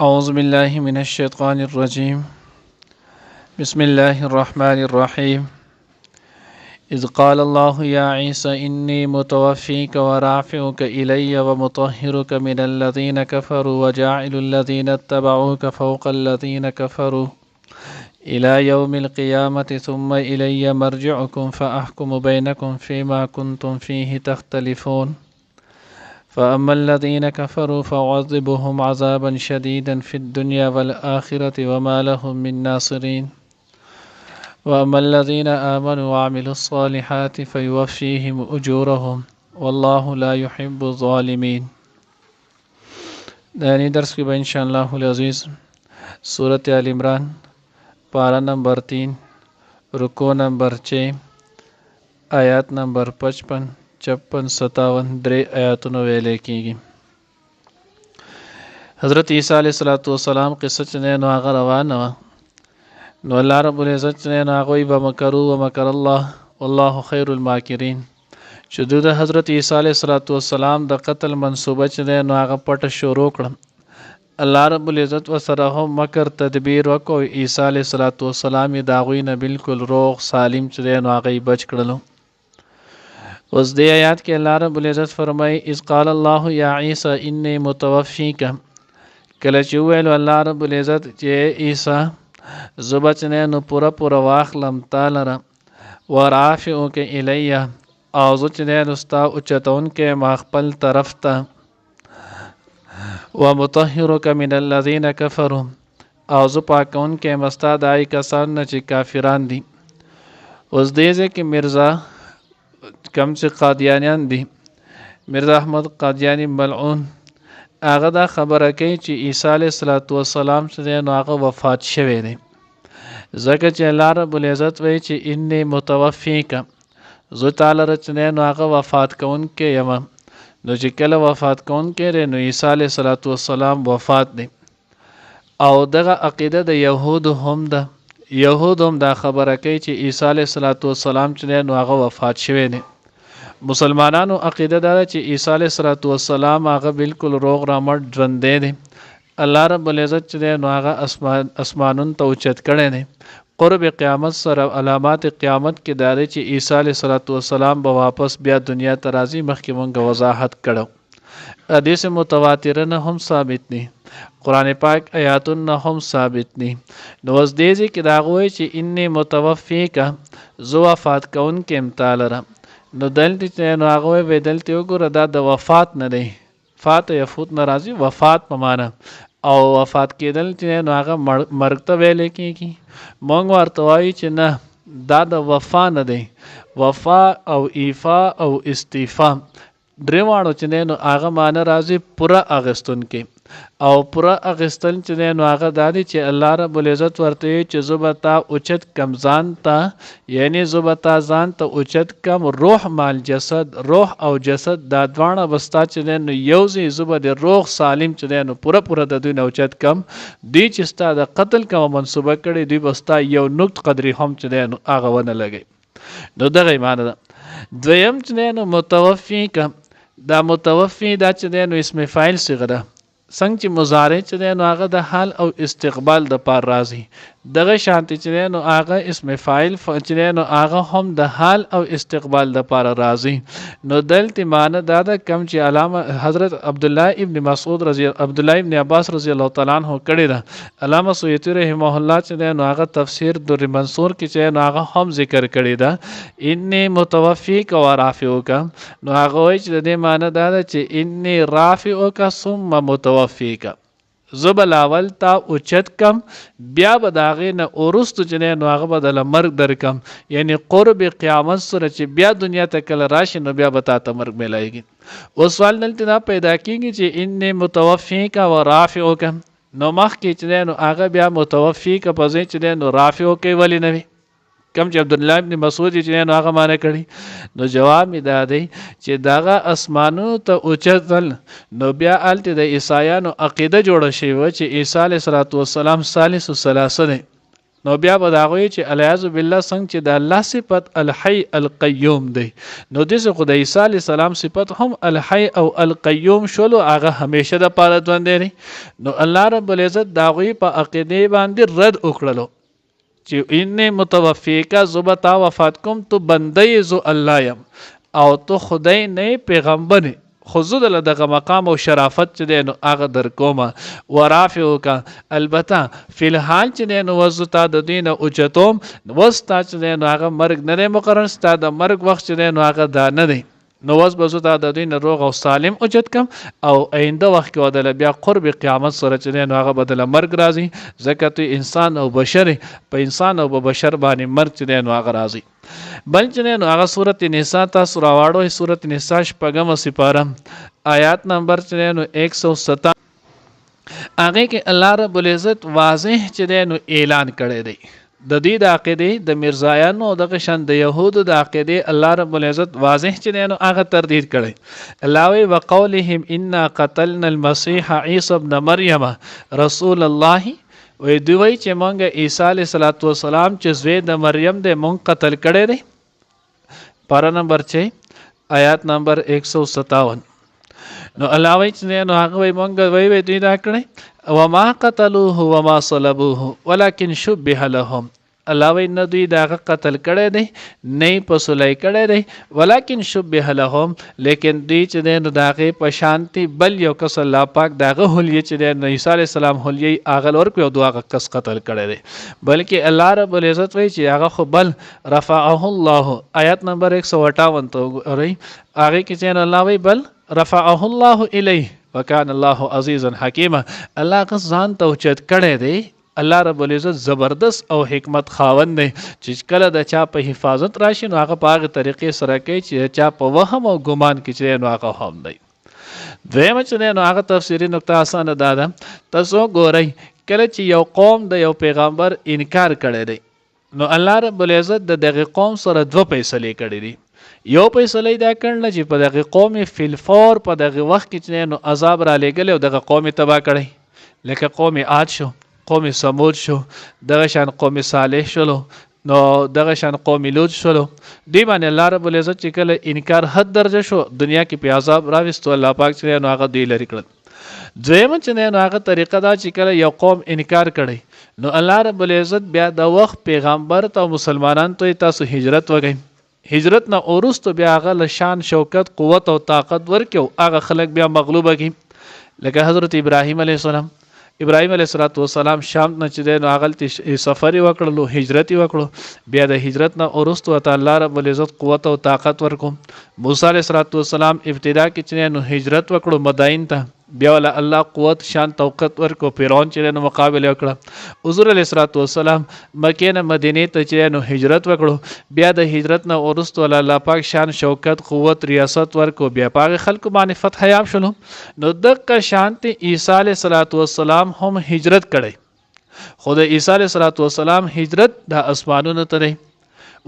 أعوذ بالله من الشيطان الرجيم بسم الله الرحمن الرحيم إذ قال الله يا عيسى إني متوفيك ورافعك إلي ومطهرك من الذين كفروا وجاعل الذين اتبعوك فوق الذين كفروا إلى يوم القيامة ثم إلي مرجعكم فأحكم بينكم فيما كنتم فيه تختلفون فأما الذين كفروا فأعذبهم عذابا شديدا في الدنيا والآخرة وما لهم من ناصرين وأما الذين آمنوا وعملوا الصالحات فيوفيهم أجورهم والله لا يحب الظالمين. دانی درس کی با انشاءاللہ العزیز سورة آل عمران پارہ نمبر 3 رکو نمبر 6 آیات نمبر 55 56 57 درے آیاتونو ویلے کیگی. حضرت عیسیٰ علیہ السلام قصہ چنے نو آغا روان نو اللہ رب العزت چنے نو آغوی بمکرو ومکر اللہ واللہ خیر الماکرین. شدود حضرت عیسیٰ علیہ السلام دا قتل منصوبہ چنے نو آغا پٹ شروع کړ. اللہ رب العزت و سره مکر تدبیر وکو. عیسیٰ علیہ السلام داغوی نا بالکل روغ سالم چنے نو آغای بچ کړلو. اس دے آیات کے اللہ رب العزت فرمائی اذ قال اللہ یا عیسیٰ انی متوفیک. کله چې ویلو الله رب العزت چې عیسی زه بچنی نو پوره واخلم تا لره ورافعک الی او زه چې دی نو ستا اوچتونکی ما خپل طرف ته ومطهرک من الذین کفروا او زه پاکونکی یم ستا د هغې کسانو نه چې کافران دي. اوس دې ځای کې مرزا کم چې قادیانیان دي مرزا احمد قادیانی ملعون هغه دا خبره کوي چې عیسی علیه السلام چې دی نو هغه وفات شوی دی. ځکه چې الله رب العزت وایي چې انی متوفیک زه تا لره چې دی نو هغه وفات کوونکی یم. نو چې کله وفات کوونکی دی نو عیسی علیه السلام وفات دی. او دغه عقیده د یهودو هم ده. یهود هم دا خبره کوي چې عیسی علیه السلام چې دی نو هغه وفات شوی دی. مسلمانانو عقیده دا چې عیسی علیه السلام هغه بالکل روغ رامټ ژوندی دی. الله رب العزت چې دی نو هغه اسمانون ته اوچت کړی دی. قرب قیامت سره علامات قیامت کې دا دی چې عیسی علیه السلام به واپس بیا دنیا ته راځي. مخکې مونږ وضاحت کړو. حدیث متواتره نه هم ثابت دي. قرآن پاک آیاتون نه هم ثابت دي. نو اوس دې ځای کې دا وایي چې انی متوفیک زه وفات کوونکی یم تا لره. نو دلته چې نو هغه وایي دلته وګوره دا د وفات نه دی. فات یفوت نه راځي وفات په معنا او وفات کېدل چې نو هغه مرګ ته ویلی کېږي. مونږ ورته وایو چې نه دا د وفا نه دی. وفا او ایفا او استیفا درې واړو چې دی نو هغه معنی راځي پوره اخیستونکی او پوره اخیستل چې دی نو هغه دا دی چې الله رب العزت ورته وایي چې زه به تا اوچت کم ځان ته یعنی زه به تا ځان ته اوچت کم روح مال جسد. روح او جسد دا دواړه به ستا چې دی نو یو ځای زه به د روغ سالم چې دی نو پوره د دوی نه اوچت کم. دوی چې ستا د قتل کومه منصوبه کړې دوی به ستا یو نقط قدرې هم چې دی نو هغه ونه لګوي. نو دغه معنی ده. دویم چې دی نو متوفی که دا متوفی دا چې دی نو اسم فاعل صیغه ده. څنګه چې مضارع چې دی نو هغه د حال او استقبال د پار راځي دغه شانتي چې دی نو هغه اسم فاعل چې دی نو هغه هم د حال او استقبال د پار راځي. نو دلته معنی دا ده کم چې علامه حضرت عبدالله ابن عباس رضی الله تعالی عنہ کړی ده. علامه سیوطی رحمه الله چې دی نو هغه تفسیر در منصور کې چې نو هغه هم ذکر کړی ده انی متوفیک و رافعک. نو هغه وایي چې د دې معنی دا ده چې انی رافعک ثم متوفیک زب لاول تا اوچت کم بیا به د هغې نه وروستو چې دی نو هغه به دله مرګ درکم. یعنی قرب قیامت سره چې بیا دنیا ته کله راشي نو بیا به تا ته مرګ میلایږي. اوس سوال دلته دا پیدا کېږي چې انی متوفیک و رافعک نو مخکې چې دی نو هغه بیا متوفیک په ځای چې دی نو رافعک ولې نه وي کم چې عبدالله ابن مسعود چې دی نو هغه معنی کړي. نو جواب می دا دی چې دغه اسمانونو ته اوچتل نو بیا هلته د عیسایانو عقیده جوړه شوې وه چې عیسی علیه السلام ثالث ثلاثه دی. نو بیا به د هغوی چې الیاذ بالله څنګه چې د الله صفت الحی القیوم دی نو داسې خو د عیسی علیه السلام صفت هم الحی او القیوم شولو هغه همیشه د پاره ژوندی دی نو الله رب العزت د هغوی په عقیدې باندې رد وکړلو چې ان متوفیکا زه به تا وفات کوم تو بندی زو الله یم او تو خدای نه پیغمبر خو زه دله دغه مقام او شرافت چې دی نو هغه در کومه ورافعوکه البته فی الحال چې دی نو وزو تا د دوی نه اوچتوم وس تا چې دی نو هغه مرګ نه دی مقرر ستا د مرګ وخت چې دی نو هغه دا نه دی نو وس به زه تا د دوی نه روغ او سالم اوچت کم او آینده وخت کې ودله بیا قرب قیامت سره چې دی نو هغه بدله مرګ راځي ځکه تو انسان او بشر په انسان او په بشر باندې مرګ چې دی نو هغه راځي بل چې دی نو هغه صورت نساء تاسو راواړو صورت نساء شپږمه سپاره آیات نمبر چې دی نو 107 هغه کې الله رب العزت واضح چې دی نو اعلان کړی دی د دې د عقیدې د مرزایانو او دغه شان د یهودو د عقیدې الله رب العزت واضح چې دی نو هغه تردید کړی الله وی وقولهم انا قتلنا المسيح عيسى ابن مريم رسول الله وی دوی چې مونږ عیسی علیه السلام چې زوی د مریم دی مونږ قتل کړی دی پارا نمبر 6 آیات نمبر 157 نو الله وی چې نو هغه وی مونږ وی دوی دا کړی وما قتلوه وما صلبوه ولكن شبه لهم الله وی نه دوی داغه قتل کړی دی نه په صلای کړی دی ولکن شبه لهم لیکن دوی چې دی نو داغه په شانتي بل یو کس الله پاک داغه هلیه چې دی نو عیسی علیه السلام هلیه اغل ورکو او دغه کس قتل کړی دی بلکې الله رب العزت وی چې هغه خو بل رفعه الله آیات نمبر 158 ته ورای هغه کې چې الله وی بل رفعه الله الیه وکان الله عزیزا حکیما الله غ ځان ته اوچت کړی دی الله رب العزت زبردست او حکمت خاوند دی چې کله د چا په حفاظت راشي نو هغه په هغه طریقې سره کوي چې چا په وهم او ګمان کې چې نو هغه هم دی دویمه چې نو هغه تفسیری نقطه اسانه ده تاسو ګورئ کله چې یو قوم د یو پیغمبر انکار کړی دی نو الله رب العزت د دغه قوم سره دوه فیصلې کړي دي یو فیصله دا کړل چې په دغه قوم فلفور په دغه وخت کې نو عذاب را لګل او دغه قوم تبا کړي لکه قوم عاد شو قوم سمود شو دغه شان قوم صالح شلو نو دغه شان قوم لوط شلو دی باندې الله رب العزت چې کله انکار حد درجه شو دنیا کې په عذاب راوستو الله پاک چې نو هغه دی لري کړل دویم چې نو هغه طریقه دا چې کله یو قوم انکار کړي نو الله رب العزت بیا د وخت پیغمبر ته مسلمانان ته تاسو هجرت وکړئ هجرت نه اورستو بیا هغه لشان شوکت قوت او طاقت ورکو هغه خلک بیا مغلوبه کی لکه حضرت ابراهیم علیه السلام ابراهیم علیه السلام شام نه چې دی نو هغلته سفر وکړلو هجرت وکړو بیا د هجرت نه وروسته ته الله رب العزت قوت او طاقت ورکو موسی علیه السلام ابتدا کې چې نو هجرت وکړو مدائن ته بیا ول الله قوت شان طاقت ورکو فرعون چې نو مقابله وکړه حضور علیه السلام مکه نه مدینه ته چې نو هجرت وکړو بیا د هجرت نه وروسته الله پاک شان شوکت قوت ریاست ورکو بیا پاک خلکو باندې فتح یاب شلو نو دغه شانت عیسی علیه السلام هم هجرت کړي خود عیسی علیه السلام هجرت د اسمانونو ته دی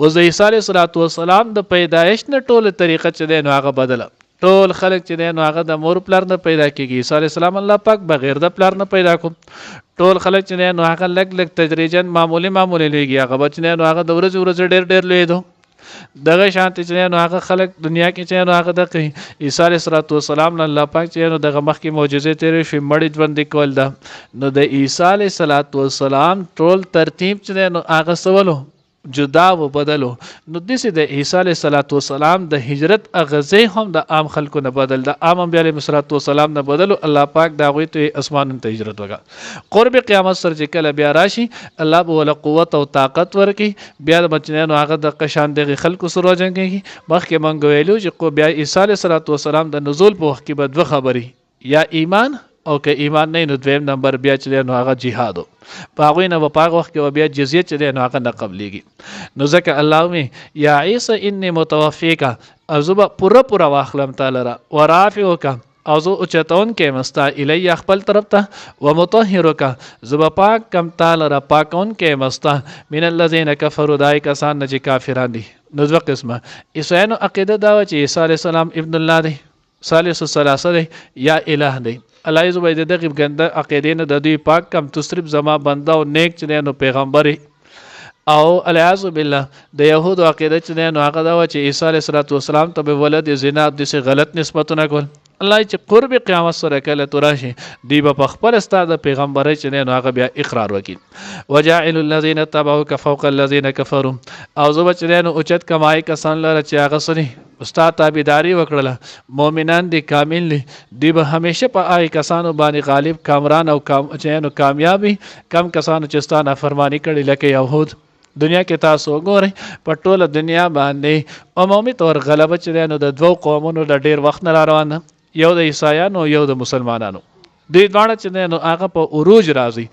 وز عیسی علیه السلام د پیدایش نه ټوله طریقه چې دی نو هغه بدله ټول خلک چې دی نو هغه د مور پلار نه پیدا کیږي عیسی علیه السلام الله پاک بغیر د پلار نه پیدا کوم ټول خلک چې دی نو هغه لګ تدریجن معمولی لګي هغه بچ نه نو هغه د ورځ ډیر لوی دو دغه شانت چې نو هغه خلک دنیا کې چې نو هغه د عیسی علیه السلام نه الله پاک چې نو دغه مخکې معجزې تیرې شوې مړی ژوند کول دا نو د عیسی علیه السلام ټول ترتیب چې نو هغه سوالو جدا و بدلو نو دسه د عیسی علیه السلام د هجرت اغزه هم د عام خلکو نه بدل د عام انبیاء علیه السلام نه بدلو الله پاک دا غوي ته اسمانونو ته هجرت وکړه قرب قیامت سره چې کله بیا راشي الله به ول قوت او طاقت ورکي بیا د بچنانو هغه د قشان د خلکو سره جنګي مخکې مونږ ویلو چې بیا عیسی علیه السلام د نزول په وخت کې به دوه خبري یا ایمان او که ایمان نه نو دویم نمبر بیا چې نو هغه جهاد په هغه نه په هغه وخت کې بیا جزیه چې نو هغه نه قبليږي نو ځکه الله می یا عیسی انی متوفیکا ازوب پورا واخلم تعالی را ورافعک او زه اوچتون کې مستا الی خپل طرف ته و مطهرک زب پاک کم تعالی را پاکون کې مستا من الذین کفروا دای کسان چې کافران دي نو دوه قسمه عیسیانو عقیده دا چې عیسی علیه السلام ابن الله دی ثالث الثلاثه دی یا الہ دی الله زبید دغه ګنده عقیده نه د دوی پاک کم تصرف زما بنده او نیک چې نو پیغمبري او الیاذ بالله د يهود عقیده چې نو هغه دا و چې عیسی علیه السلام ته به ولد زنا د غلط نسبتونه کول. الله چې قرب قیامت سره کله تراشي دی په خپل استاد پیغمبري چې نو هغه بیا اقرار وکړي. وجاعل الذين تبعوك فوق الذين كفروا او زو چې نو اوچت کمای کسان لره چې هغه سني استاد تابعداري وکړه مؤمنان دي کامل دي به همیشه په آی کسانو باندې غالب کامران او کامیابی کم کسانو چې ستانه فرمانی کړي لکه يهود. دنیا کې تاسو وګورئ په ټوله دنیا باندې عمومي طور غلبه چې نو د دوو قومونو د ډیر وخت نه روانه یو د عیسایانو یو د مسلمانانو دوی دواړه چې نو هغه په عروج راځي.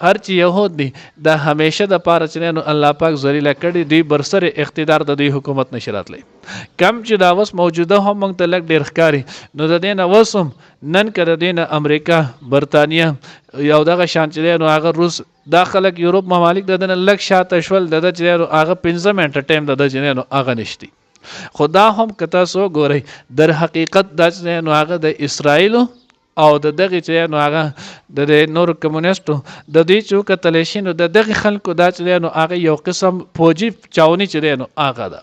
هر چې يهود دي د همیشه د پاره چې نو الله پاک ذلیل کړي دی برسره اقتدار د دوی حکومت نشراتلی کم چې دا وس موجوده هم موږ ته لګ ډیر ښکاری نو د دین وسم نن کړه دین امریکا برتانیا یو دغه شان چې نو هغه روس داخلك یورپ ممالک د دن لګ شاته شول د چې هغه 15 منټه ټایم د چې نو هغه نشتی. خدا هم کته سو ګوري در حقیقت د نو هغه د اسرایل او د دغه چې نو هغه د نور کمونیستو د دې چې کتل شي نو د دغه خلکو د چې نو هغه یو قسم فوجي چاوني چې نو هغه ده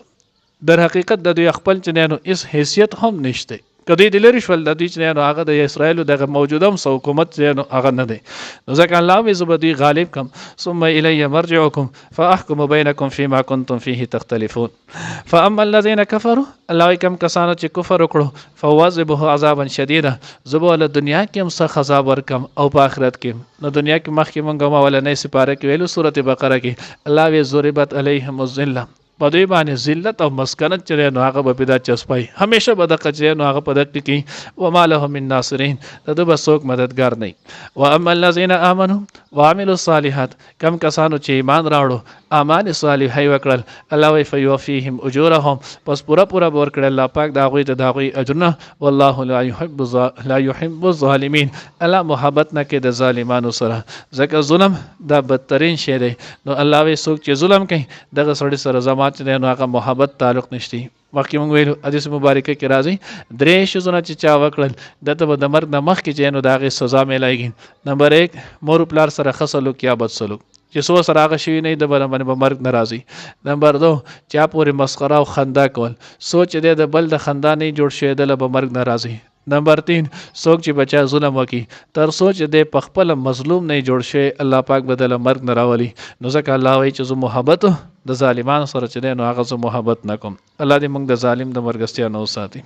در حقیقت د دوی خپل چې نو اس حیثیت هم نشته کدی د لری شول د دې چې نو هغه د اسرایل دغه موجوده حکومت چې نو هغه نه دی نو ځکه الله وی زبدي غالب کم ثم الی مرجعکم فاحكم بینکم فيما كنتم فيه تختلفون. فاما الذين كفروا الله کم کسانو چې کفر وکړو فواذبه عذابا شديدا زبول دنیا کې هم سخت عذاب ورکم او په آخرت کې. نو دنیا کې مخکې مونږ ما ولا نه سپاره کې ویلو سورته بقره کې الله وی ضربت علیهم الذله په دوی باندې ذلت او مسکنت چې نو هغه به پیدا چسپای همیشه به د قچې نو هغه په دقت کې و ما لهم من ناصرین د به څوک مددگار نه. و اما الذين امنوا وعملوا الصالحات کم کسانو چې ایمان راوړو اعمال صالحه وکړل الله وی فیوفیهم اجورهم پس پورا ورکړل الله پاک دا غوي ته دا غوي اجرنا والله لا يحب الظالمين الله محبت نه کې د ظالمانو سره ځکه ظلم دا بدترین شی دی. نو الله وی څوک چې ظلم کوي دغه سړي سره زمات نه نو هغه محبت تعلق نشتی. مخکې مونږ ویلو حدیث مبارکه کې راځي درې شزونه چې چا وکړل دته به د مرګ نه مخکې چې نو دغه سزا ملایږي. نمبر 1 مور پلار سره خصلو کیا بد سلوک چې سو سره هغه شوی نه د بل باندې مرګ ناراضي. نمبر 2 چا پورې مسخره او خندا کول سوچ دې د بل د خندا نه جوړ شوی د مرګ ناراضي. نمبر 3 څوک چې بچا ظلم وکي تر سوچ دې په خپل مظلوم نه جوړ شي الله پاک بدله مرګ نه راولي. نو ځکه الله وایي چې زه محبت د ظالمانو سره چې نو هغه زه محبت نکوم. الله دې موږ د ظالم د مرګستیا نه وساتي.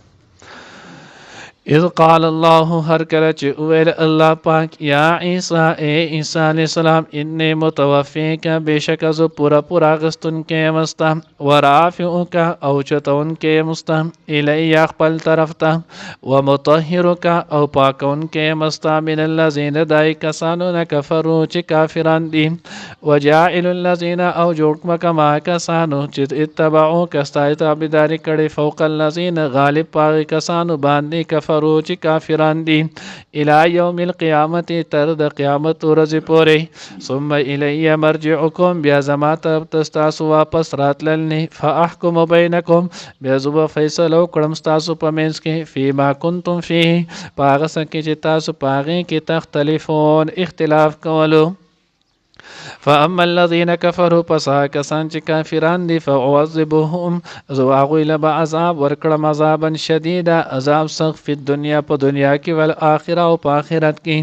اذ قال الله هر کله چې ویل الله پاک یا عیسی اے عیسی علیہ السلام انی متوفیک بشک از پورا غستون کې مستا ورافعک او چتون کې مستا الی خپل طرف ته ومطهرک او پاکون کې مستا من الذین دای کسانو نه کفرو چې کافران دي وجاعل الذین او جوړ کما کسانو چې اتبعوا کستای تابعداري کړي فوق الذین غالب پاک کسانو باندې کفر چې کافران دي الی یوم القیامت تر د قیامت ورځې پورې. ثم الی مرجعکم بیا زما ته تاسو واپس راتلل فاحکم بینکم بیا زه به فیصله وکړم تاسو په منځ کې فیما کنتم فیه په هغه څه کې چې تاسو په هغې کې تختلفون اختلاف کولو. فاما الذين كفروا پس کسان چې کافران دي فاعذبهم زو هغوی له عذاب ورکړم عذابا شدیدا عذاب سخت په دنیا کې ول اخره او په آخرت کې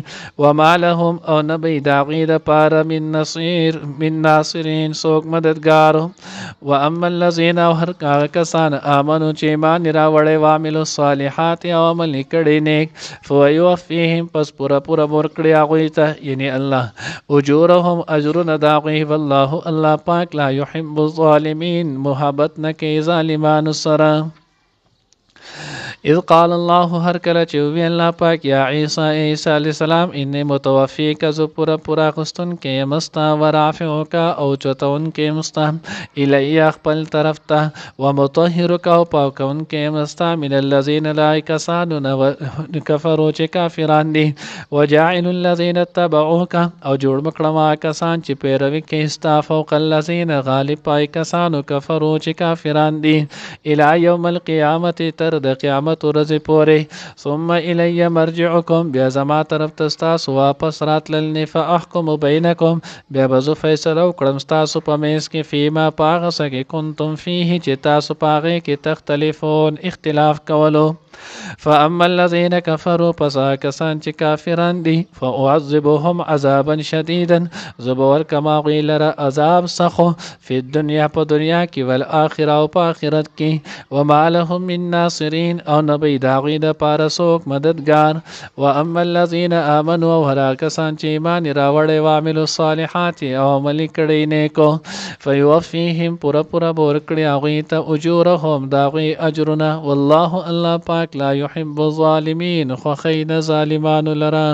وما لهم او نبی داغی د پاره من ناصرین څوک مددگار. واما الذين هر کسان امنو چې ایمان راوړې وعملوا الصالحات او عمل کړي نیک فیوفیهم پس پورا ورکړي هغوی ته یعنی الله اجورهم اجرنا داغی والله الله پاک لا يحب الظالمین محبت نه کوي ظالمانو سره. اذ قال الله هر کله چې وی الله پاک یا عیسی علیہ السلام انی متوفیک از پورا غستون کې مستا ورافعک او چتون کې مستا الی خپل طرف ته ومطهرک او پاکون کې مستا من الذین لا کسانو کفروا چې کافران دي وجاعل الذین تبعوک او جوړ مکړه کسان چې پیروي کې استا فوق الذین غالب پای کسانو کفروا چې کافران دي الی یوم القیامت تر د قیامت قیامت ورځې پورې ثم الی مرجعکم بیا زما طرف ته ستاسو واپس راتلل فاحکم بینکم بیا به زه فیصله وکړم ستاسو په منځ کې فیما په هغه څه کې کنتم فیه چې تاسو په هغې کې تختلفون اختلاف کولو فاما الذين كفروا پس کسان چې کافران دي فاعذبهم عذابا شديدا زبور کما غیلر عذاب سخو فی الدنیا په دنیا کې والآخره او په آخرت کې وما لهم من ناصرین او نبی داغی د پاره څوک مددگار واما الذين امنوا وهلا کسان چې ایمان راوړی وعملوا الصالحات او عمل کړي نیکو فیوفیهم پورا بور کړي هغوی ته اجورهم داغی اجرونه والله الله پاک لا يحب الظالمين خوخین ظالمان لرا